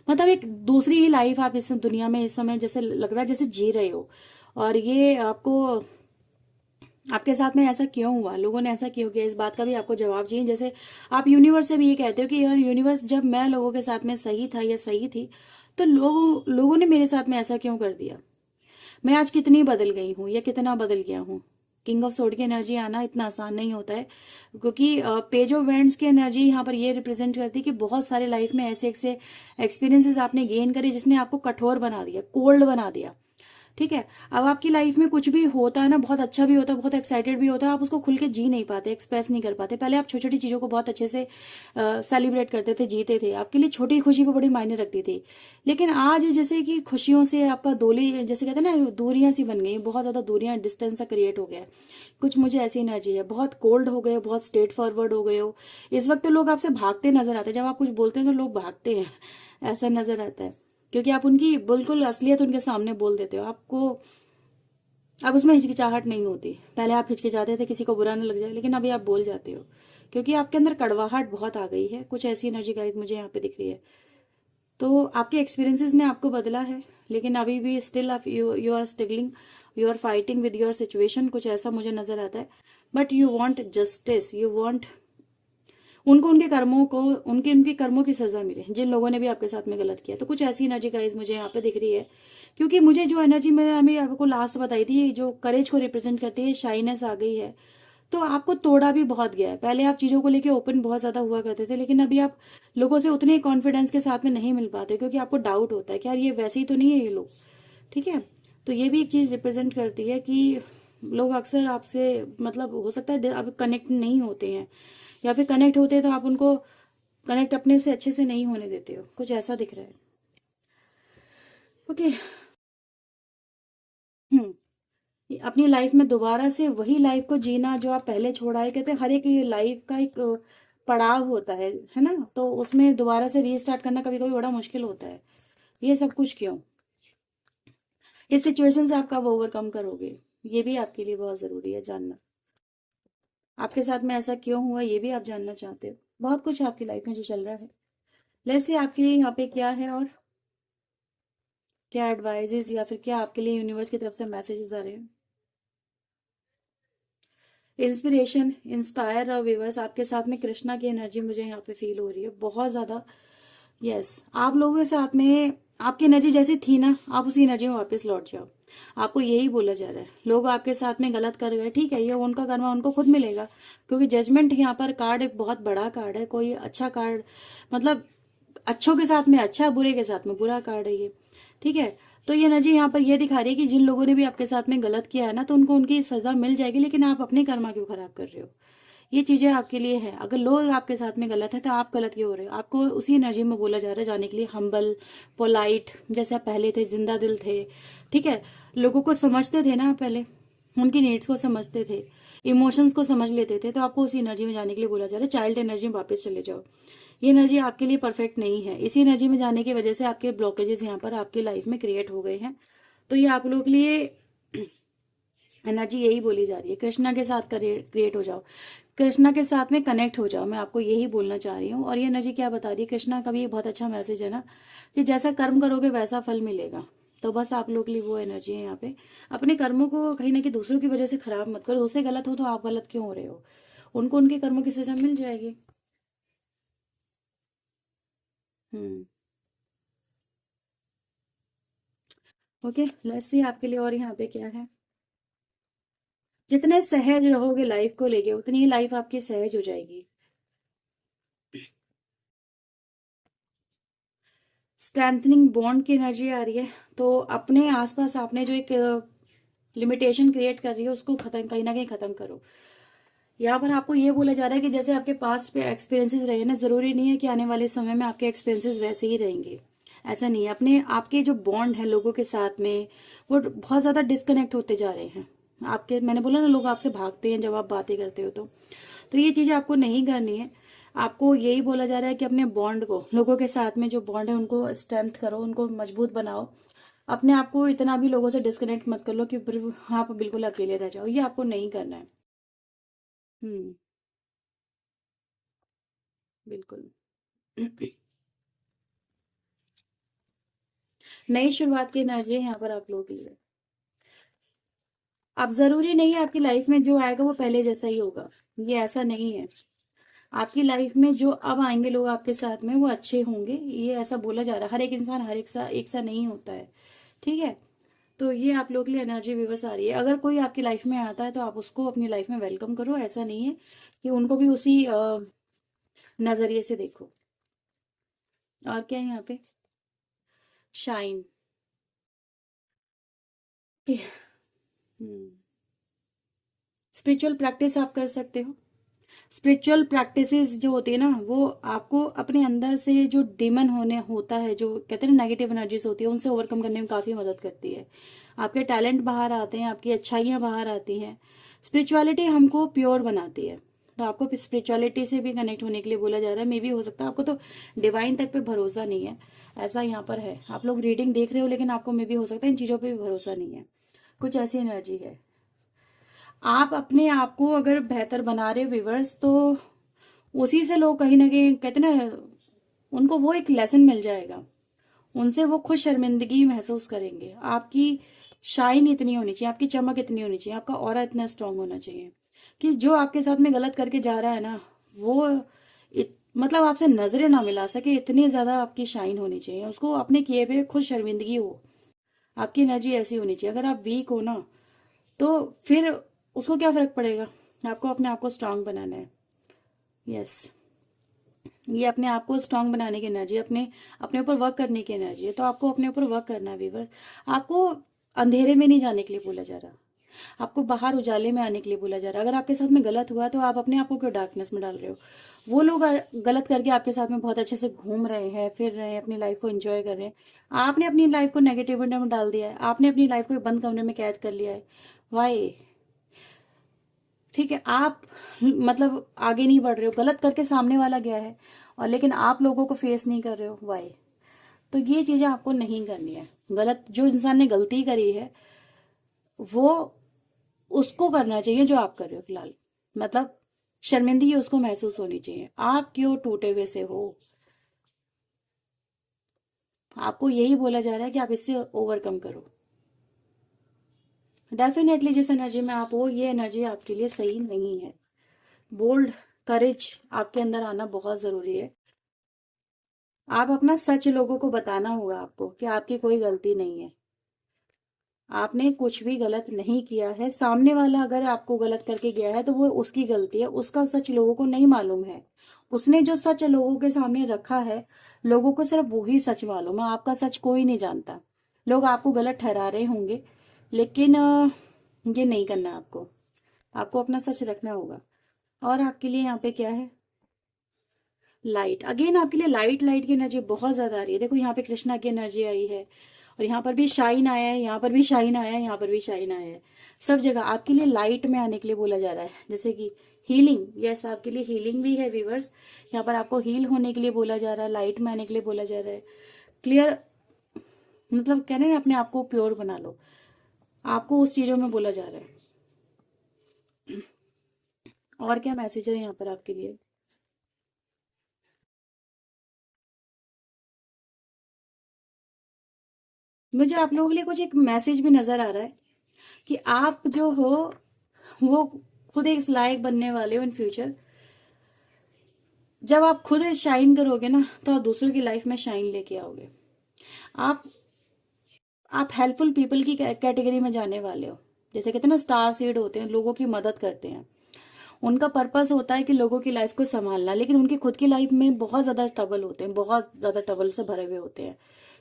मतलब एक दूसरी ही लाइफ आप इस दुनिया में इस समय जैसे लग रहा है जैसे जी रहे हो। और ये आपको, आपके साथ में ऐसा क्यों हुआ, लोगों ने ऐसा क्यों किया, इस बात का भी आपको जवाब चाहिए। जैसे आप यूनिवर्स से भी ये कहते हो कि यार यूनिवर्स, जब मैं लोगों के साथ में सही था या सही थी, तो लोगों ने मेरे साथ में ऐसा क्यों कर दिया। मैं आज कितनी बदल गई हूँ या कितना बदल गया हूँ। किंग ऑफ सोर्ड की एनर्जी आना इतना आसान नहीं होता है, क्योंकि पेज ऑफ वेंड्स की एनर्जी यहाँ पर ये रिप्रेजेंट करती है कि बहुत सारे लाइफ में ऐसे ऐसे एक्सपीरियंसेस आपने गेन करे जिसने आपको कठोर बना दिया, कोल्ड बना दिया, ठीक है। अब आपकी लाइफ में कुछ भी होता है ना, बहुत अच्छा भी होता है, बहुत एक्साइटेड भी होता है, आप उसको खुल के जी नहीं पाते, एक्सप्रेस नहीं कर पाते। पहले आप छोटी छोटी चीज़ों को बहुत अच्छे से सेलिब्रेट करते थे, जीते थे, आपके लिए छोटी खुशी को बड़ी मायने रखती थी। लेकिन आज जैसे कि खुशियों से आपका दोली, जैसे कहते हैं ना, दूरियां सी बन गई, बहुत ज़्यादा दूरियां, डिस्टेंस सा क्रिएट हो गया है। कुछ मुझे ऐसी एनर्जी है, बहुत कोल्ड हो गए हो, बहुत स्ट्रेट फॉरवर्ड हो गए हो। इस वक्त तो लोग आपसे भागते नजर आते हैं, जब आप कुछ बोलते हैं तो लोग भागते हैं ऐसा नजर आता है, क्योंकि आप उनकी बिल्कुल असलियत उनके सामने बोल देते हो। आपको अब उसमें हिचकिचाहट नहीं होती। पहले आप हिचकिचाते थे किसी को बुरा ना लग जाए, लेकिन अभी आप बोल जाते हो, क्योंकि आपके अंदर कड़वाहट बहुत आ गई है। कुछ ऐसी एनर्जी गाइड मुझे यहाँ पे दिख रही है। तो आपके एक्सपीरियंसेस ने आपको बदला है, लेकिन अभी भी स्टिल आप you are struggling, you are fighting with your situation, कुछ ऐसा मुझे नजर आता है। But you want justice, you want उनको उनके कर्मों को, उनके उनके कर्मों की सजा मिले जिन लोगों ने भी आपके साथ में गलत किया। तो कुछ ऐसी एनर्जी गाइज मुझे यहाँ पे दिख रही है, क्योंकि मुझे जो एनर्जी मैंने अभी आपको लास्ट बताई थी, जो करेज को रिप्रेजेंट करती है, शाइनेस आ गई है। तो आपको तोड़ा भी बहुत गया है। पहले आप चीज़ों को लेके ओपन बहुत ज़्यादा हुआ करते थे, लेकिन अभी आप लोगों से उतने कॉन्फिडेंस के साथ में नहीं मिल पाते, क्योंकि आपको डाउट होता है कि यार ये वैसे ही तो नहीं है ये लोग, ठीक है। तो ये भी एक चीज़ रिप्रेजेंट करती है कि लोग अक्सर आपसे, मतलब हो सकता है अब कनेक्ट नहीं होते हैं, या फिर कनेक्ट होते हैं तो आप उनको कनेक्ट अपने से अच्छे से नहीं होने देते हो, कुछ ऐसा दिख रहा है। ओके। अपनी लाइफ में दोबारा से वही लाइफ को जीना जो आप पहले छोड़ा है। कहते हैं हर एक लाइफ का एक पड़ाव होता है ना, तो उसमें दोबारा से रीस्टार्ट करना कभी कभी बड़ा मुश्किल होता है। ये सब कुछ क्यों, इस सिचुएशन से आप कब ओवरकम करोगे, ये भी आपके लिए बहुत जरूरी है जानना। आपके साथ में ऐसा क्यों हुआ, ये भी आप जानना चाहते हो। बहुत कुछ है आपकी लाइफ में जो चल रहा है। वैसे आपके लिए यहाँ पे क्या है, और क्या एडवाइजेज या फिर क्या आपके लिए यूनिवर्स की तरफ से मैसेजेस आ रहे हैं। इंस्पिरेशन, इंस्पायर और व्यूवर्स, आपके साथ में कृष्णा की एनर्जी मुझे यहाँ पे फील हो रही है बहुत ज्यादा। यस, आप लोगों के साथ में आपकी एनर्जी जैसी थी ना, आप उसी एनर्जी में वापस लौट जाओ। आपको यही बोला जा रहा है। लोग आपके साथ में गलत कर गए, ठीक है, ये उनका कर्म उनको खुद मिलेगा, क्योंकि जजमेंट यहाँ पर कार्ड एक बहुत बड़ा कार्ड है, कोई अच्छा कार्ड, मतलब अच्छों के साथ में अच्छा, बुरे के साथ में बुरा कार्ड है ये, ठीक है। तो ये एनर्जी यहाँ पर ये दिखा रही है कि जिन लोगों ने भी आपके साथ में गलत किया है ना, तो उनको उनकी सजा मिल जाएगी, लेकिन आप अपने कर्मा क्यों खराब कर रहे हो। ये चीजें आपके लिए है। अगर लोग आपके साथ में गलत है तो आप गलत क्यों हो रहे हो। आपको उसी एनर्जी में बोला जा रहा है जाने के लिए, हम्बल, पोलाइट, जैसे आप पहले थे, जिंदा दिल थे, ठीक है, लोगों को समझते थे ना आप पहले, उनकी नीड्स को समझते थे, इमोशंस को समझ लेते थे, तो आपको उसी एनर्जी में जाने के लिए बोला जा रहा है। चाइल्ड एनर्जी में वापस चले जाओ, ये एनर्जी आपके लिए परफेक्ट नहीं है। इसी एनर्जी में जाने की वजह से आपके ब्लॉकेजेस यहाँ पर आपकी लाइफ में क्रिएट हो गए हैं। तो ये आप लोग के लिए एनर्जी यही बोली जा रही है, कृष्णा के साथ क्रिएट हो जाओ, कृष्णा के साथ में कनेक्ट हो जाओ। मैं आपको यही बोलना चाह रही हूँ। और ये एनर्जी क्या बता रही है, कृष्णा का भी बहुत अच्छा मैसेज है ना, कि जैसा कर्म करोगे वैसा फल मिलेगा। तो बस आप लोग के लिए वो एनर्जी है यहाँ पे। अपने कर्मों को कहीं ना कहीं दूसरों की वजह से खराब मत करो। दूसरे गलत हो तो आप गलत क्यों हो रहे हो? उनको उनके कर्मों की सजा मिल जाएगी। हम्म। ओके, लेट्स सी आपके लिए और यहाँ पे क्या है। जितने सहज रहोगे लाइफ को लेके, उतनी ही लाइफ आपकी सहज हो जाएगी। स्ट्रेंथनिंग बॉन्ड की एनर्जी आ रही है। तो अपने आसपास आपने जो एक लिमिटेशन क्रिएट कर रही है उसको खत्म, कहीं ना कहीं खत्म करो। यहाँ पर आपको ये बोला जा रहा है कि जैसे आपके पास पे एक्सपीरियंसेस रहे ना, जरूरी नहीं है कि आने वाले समय में आपके एक्सपीरियंसेस वैसे ही रहेंगे। ऐसा नहीं है। अपने आपके जो बॉन्ड है लोगों के साथ में, वो बहुत ज्यादा डिस्कनेक्ट होते जा रहे हैं आपके। मैंने बोला ना, लोग आपसे भागते हैं जब आप बातें करते हो। तो ये चीजें आपको नहीं करनी है। आपको यही बोला जा रहा है कि अपने बॉन्ड को, लोगों के साथ में जो बॉन्ड है उनको स्ट्रेंथ करो, उनको मजबूत बनाओ। अपने आप को इतना भी लोगों से डिस्कनेक्ट मत कर लो कि फिर आप बिल्कुल अकेले रह जाओ। ये आपको नहीं करना है। हम्म। बिल्कुल। नई शुरुआत की एनर्जी है यहाँ पर आप लोगों के लिए। अब जरूरी नहीं है आपकी लाइफ में जो आएगा वो पहले जैसा ही होगा। ये ऐसा नहीं है। आपकी लाइफ में जो अब आएंगे लोग आपके साथ में, वो अच्छे होंगे। ये ऐसा बोला जा रहा है। हर एक इंसान हर एक सा नहीं होता है। ठीक है। तो ये आप लोग के लिए एनर्जी विवर्स आ रही है। अगर कोई आपकी लाइफ में आता है तो आप उसको अपनी लाइफ में वेलकम करो। ऐसा नहीं है कि उनको भी उसी नजरिए से देखो। और क्या है यहाँ पे, शाइन। हम्म। स्पिरिचुअल प्रैक्टिस आप कर सकते हो। स्पिरिचुअल प्रैक्टिसेस जो होती है ना, वो आपको अपने अंदर से जो डिमन होने होता है, जो कहते हैं ना नेगेटिव एनर्जीज होती है, उनसे ओवरकम करने में काफ़ी मदद करती है। आपके टैलेंट बाहर आते हैं, आपकी अच्छाइयाँ बाहर आती हैं। स्पिरिचुअलिटी हमको प्योर बनाती है। तो आपको स्पिरिचुअलिटी से भी कनेक्ट होने के लिए बोला जा रहा है। मे भी हो सकता है आपको तो डिवाइन तक पे भरोसा नहीं है, ऐसा यहाँ पर है। आप लोग रीडिंग देख रहे हो लेकिन आपको मे भी हो सकता है इन चीज़ों पे भी भरोसा नहीं है। कुछ ऐसी एनर्जी है। आप अपने आप को अगर बेहतर बना रहे व्यूवर्स, तो उसी से लोग कहीं ना कहीं कहते ना, उनको वो एक लेसन मिल जाएगा। उनसे वो खुद शर्मिंदगी महसूस करेंगे। आपकी शाइन इतनी होनी चाहिए, आपकी चमक इतनी होनी चाहिए, आपका ऑरा इतना स्ट्रांग होना चाहिए कि जो आपके साथ में गलत करके जा रहा है ना, वो मतलब आपसे नजरें ना मिला सके, इतनी ज्यादा आपकी शाइन होनी चाहिए। उसको अपने किए पे खुद शर्मिंदगी हो। आपकी एनर्जी ऐसी होनी चाहिए। अगर आप वीक हो ना, तो फिर उसको क्या फर्क पड़ेगा। आपको अपने आप को स्ट्रांग बनाना है। यस। ये अपने आप को स्ट्रांग बनाने की एनर्जी, अपने अपने ऊपर वर्क करने की एनर्जी है। तो आपको अपने ऊपर वर्क करना है व्यूअर्स। आपको अंधेरे में नहीं जाने के लिए बोला जा रहा, आपको बाहर उजाले में आने के लिए बोला जा रहा है। अगर आपके साथ में गलत हुआ तो आप अपने आप को क्यों डार्कनेस में डाल रहे हो? वो लोग गलत करके आपके साथ में बहुत अच्छे से घूम रहे हैं, फिर रहे हैं, अपनी लाइफ को एंजॉय कर रहे हैं। आपने अपनी लाइफ को नेगेटिविटी में डाल दिया है। आपने अपनी लाइफ को एक बंद कमरे में कैद कर लिया है। वाई? ठीक है। आप मतलब आगे नहीं बढ़ रहे हो, गलत करके सामने वाला गया है, और लेकिन आप लोगों को फेस नहीं कर रहे हो। वाई? तो ये चीजें आपको नहीं करनी है। गलत जो इंसान ने गलती करी है, वो उसको करना चाहिए जो आप कर रहे हो फिलहाल। मतलब शर्मिंदगी उसको महसूस होनी चाहिए। आप क्यों टूटे हुए से हो? आपको यही बोला जा रहा है कि आप इससे ओवरकम करो। डेफिनेटली जिस एनर्जी में आप हो, ये एनर्जी आपके लिए सही नहीं है। बोल्ड करेज आपके अंदर आना बहुत जरूरी है। आप अपना सच लोगों को बताना होगा आपको कि आपकी कोई गलती नहीं है। आपने कुछ भी गलत नहीं किया है। सामने वाला अगर आपको गलत करके गया है तो वो उसकी गलती है, उसका सच लोगों को नहीं मालूम है। उसने जो सच लोगों के सामने रखा है, लोगों को सिर्फ वही सच मालूम है। आपका सच कोई नहीं जानता। लोग आपको गलत ठहरा रहे होंगे, लेकिन ये नहीं करना आपको। आपको अपना सच रखना होगा। और आपके लिए यहाँ पे क्या है, लाइट। अगेन आपके लिए लाइट, लाइट की एनर्जी बहुत ज्यादा आ रही है। देखो यहाँ पे कृष्णा की एनर्जी आई है, और यहाँ पर भी शाइन आया है, यहाँ पर भी शाइन आया है, यहाँ पर भी शाइन आया है। सब जगह आपके लिए लाइट में आने के लिए बोला जा रहा है। जैसे कि हीलिंग, यस आपके लिए हीलिंग भी है व्यूवर्स। यहाँ पर आपको हील होने के लिए बोला जा रहा है, लाइट में आने के लिए बोला जा रहा है, क्लियर, मतलब कह रहे हैं अपने आप को प्योर बना लो, आपको उस चीजों में बोला जा रहा है। और क्या मैसेज है यहाँ पर आपके लिए? मुझे आप लोगों के लिए कुछ एक मैसेज भी नजर आ रहा है कि आप जो हो वो खुद एक लायक बनने वाले हो इन फ्यूचर। जब आप खुद शाइन करोगे ना तो आप दूसरों की लाइफ में शाइन लेके आओगे। आप आप हेल्पफुल पीपल की कैटेगरी में जाने वाले हो। जैसे कहते हैं ना स्टार सीड होते हैं, लोगों की मदद करते हैं। उनका पर्पस होता है कि लोगों की लाइफ को संभालना, लेकिन उनकी खुद की लाइफ में बहुत ज्यादा ट्रबल होते हैं, बहुत ज्यादा ट्रबल से भरे हुए होते हैं।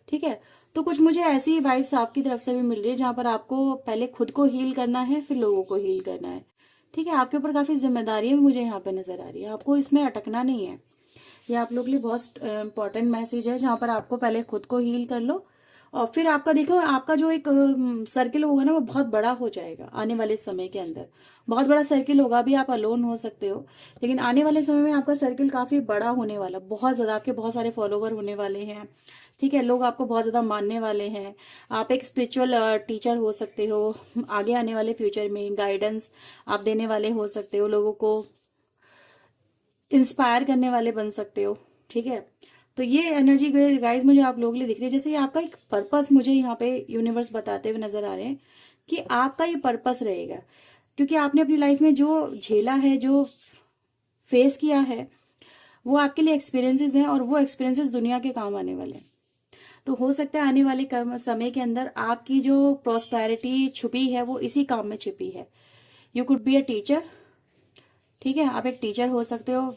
ठीक है, तो कुछ मुझे ऐसी वाइब्स आपकी तरफ से भी मिल रही है जहां पर आपको पहले खुद को हील करना है, फिर लोगों को हील करना है। ठीक है, आपके ऊपर काफी जिम्मेदारी भी मुझे यहाँ पे नजर आ रही है, आपको इसमें अटकना नहीं है। ये आप लोग के लिए बहुत इंपॉर्टेंट मैसेज है, जहां पर आपको पहले खुद को हील कर लो और फिर आपका देखो आपका जो एक सर्किल होगा ना वो बहुत बड़ा हो जाएगा आने वाले समय के अंदर। बहुत बड़ा सर्किल होगा, अभी आप अलोन हो सकते हो, लेकिन आने वाले समय में आपका सर्किल काफी बड़ा होने वाला, बहुत ज्यादा आपके बहुत सारे फॉलोवर होने वाले हैं। ठीक है, लोग आपको बहुत ज्यादा मानने वाले हैं। आप एक स्पिरिचुअल टीचर हो सकते हो, आगे आने वाले फ्यूचर में गाइडेंस आप देने वाले हो सकते हो, लोगों को इंस्पायर करने वाले बन सकते हो। ठीक है, तो ये एनर्जी गाइस मुझे आप लोगों के लिए दिख रही है। जैसे ये आपका एक पर्पस मुझे यहाँ पे यूनिवर्स बताते हुए नजर आ रहे हैं कि आपका ये पर्पस रहेगा, क्योंकि आपने अपनी लाइफ में जो झेला है, जो फेस किया है, वो आपके लिए एक्सपीरियंसेस हैं और वो एक्सपीरियंसेस दुनिया के काम आने वाले हैं। तो हो सकता है आने वाले समय के अंदर आपकी जो प्रॉस्पेरिटी छुपी है वो इसी काम में छिपी है। You could be a teacher. ठीक है, आप एक टीचर हो सकते हो,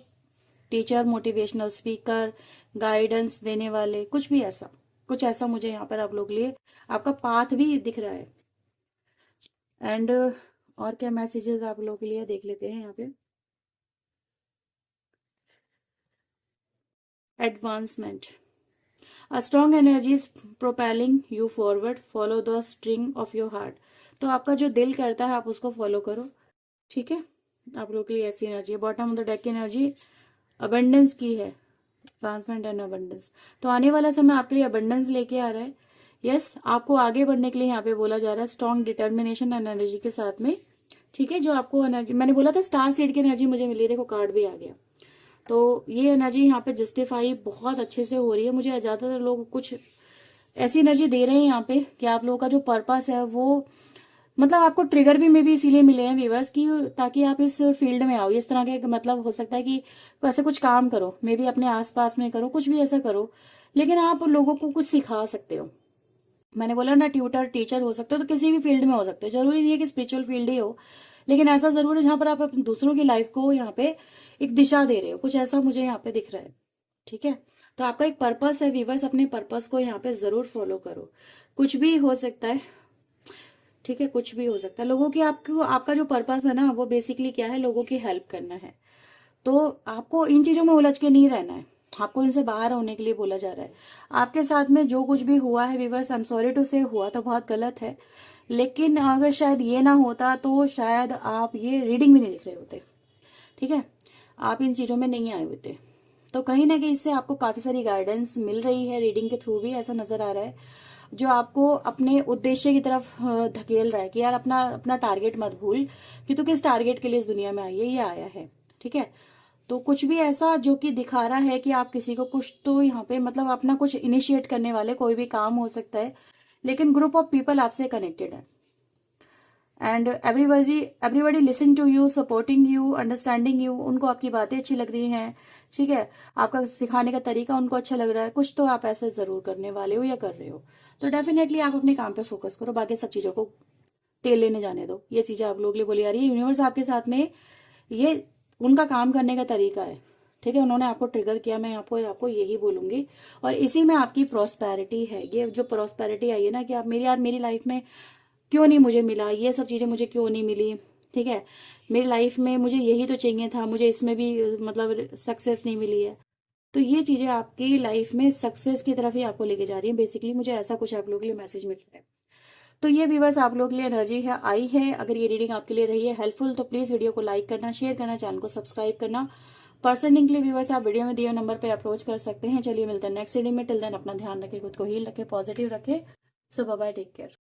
टीचर, मोटिवेशनल स्पीकर, गाइडेंस देने वाले, कुछ भी ऐसा, कुछ ऐसा मुझे यहाँ पर आप लोग लिए आपका पाथ भी दिख रहा है। एंड और क्या मैसेजेस आप लोग के लिए देख लेते हैं यहाँ पे। Advancement, a strong energy is propelling you forward, follow the string of your heart. तो आपका जो दिल करता है आप उसको फॉलो करो। ठीक है, आप लोग के लिए ऐसी एनर्जी है। बॉटम ऑफ द डेक की एनर्जी अबंडेंस की है, एडवांसमेंट एंड अबंडेंस। तो आने वाला समय आपके लिए अबंडेंस लेके आ रहा है। यस, आपको आगे बढ़ने के लिए यहाँ पे बोला जा रहा है स्ट्रॉन्ग डिटर्मिनेशन एंड एनर्जी के साथ में। ठीक है, जो आपको एनर्जी मैंने बोला था स्टार सीड की एनर्जी मुझे मिली, देखो कार्ड भी आ गया। तो ये एनर्जी यहाँ पे जस्टिफाई बहुत अच्छे से हो रही है। मुझे ज्यादातर लोग कुछ ऐसी एनर्जी दे रहे हैं यहाँ पे कि आप लोगों का जो पर्पस है वो, मतलब आपको ट्रिगर भी मे भी इसीलिए मिले हैं व्यूवर्स की, ताकि आप इस फील्ड में आओ। इस तरह के मतलब हो सकता है कि ऐसे कुछ काम करो, मे बी अपने आसपास में करो, कुछ भी ऐसा करो, लेकिन आप लोगों को कुछ सिखा सकते हो। मैंने बोला ना ट्यूटर टीचर हो सकते हो, तो किसी भी फील्ड में हो सकते हो, जरूरी नहीं है कि स्पिरिचुअल फील्ड ही हो, लेकिन ऐसा जरूर है जहां पर आप अपने दूसरों की लाइफ को यहाँ पे एक दिशा दे रहे हो, कुछ ऐसा मुझे यहाँ पे दिख रहा है। ठीक है, तो आपका एक पर्पस है व्यूवर्स, अपने पर्पस को यहाँ पे जरूर फॉलो करो। कुछ भी हो सकता है। ठीक है, कुछ भी हो सकता है। लोगों की आपको आपका जो पर्पस है ना वो बेसिकली क्या है, लोगों की हेल्प करना है। तो आपको इन चीजों में उलझ के नहीं रहना है, आपको इनसे बाहर होने के लिए बोला जा रहा है। आपके साथ में जो कुछ भी हुआ है viewers, I am sorry to say, हुआ तो बहुत गलत है, लेकिन अगर शायद ये ना होता तो शायद आप ये रीडिंग भी नहीं दिख रहे होते। ठीक है, आप इन चीजों में नहीं आए होते। तो कहीं ना कहीं इससे आपको काफी सारी गाइडेंस मिल रही है, रीडिंग के थ्रू भी ऐसा नजर आ रहा है, जो आपको अपने उद्देश्य की तरफ धकेल रहा है कि यार अपना अपना टारगेट मत भूल कि तू किस टारगेट के लिए इस दुनिया में आई है, ये आया है। ठीक है, तो कुछ भी ऐसा जो कि दिखा रहा है कि आप किसी को कुछ तो यहाँ पे मतलब अपना कुछ इनिशिएट करने वाले, कोई भी काम हो सकता है, लेकिन ग्रुप ऑफ पीपल आपसे कनेक्टेड है and everybody everybody listen to you, supporting you, understanding you. उनको आपकी बातें अच्छी लग रही हैं। ठीक है, आपका सिखाने का तरीका उनको अच्छा लग रहा है। कुछ तो आप ऐसे जरूर करने वाले हो या कर रहे हो, तो डेफिनेटली आप अपने काम पे फोकस करो, बाकी सब चीजों को तेल लेने जाने दो। ये चीजें आप लोगों के लिए बोली आ रही है, यूनिवर्स आपके साथ में, ये उनका काम करने का तरीका है। ठीक है, उन्होंने आपको ट्रिगर किया, मैं आपको आपको यही बोलूंगी, और इसी में आपकी प्रॉस्पेरिटी है। ये जो प्रॉस्पेरिटी आई है ना कि आप मेरी यार मेरी लाइफ में क्यों नहीं मुझे मिला, ये सब चीजें मुझे क्यों नहीं मिली। ठीक है, मेरी लाइफ में मुझे यही तो चाहिए था, मुझे इसमें भी मतलब सक्सेस नहीं मिली है। तो ये चीजें आपकी लाइफ में सक्सेस की तरफ ही आपको लेके जा रही है बेसिकली। मुझे ऐसा कुछ आप लोगों के लिए मैसेज मिल रहा है। तो ये व्यूवर्स आप लोगों के लिए एनर्जी है आई है। अगर ये रीडिंग आपके लिए रही है हेल्पफुल तो प्लीज वीडियो को लाइक करना, शेयर करना, चैनल को सब्सक्राइब करना। पर्सनल रीडिंग के लिए व्यूवर्स आप वीडियो में दिए नंबर पे अप्रोच कर सकते हैं। चलिए मिलते हैं नेक्स्ट रीडिंग में। टिल देन अपना ध्यान रखें, खुद को हील रखें, पॉजिटिव रखें। सो बाय बाय, टेक केयर।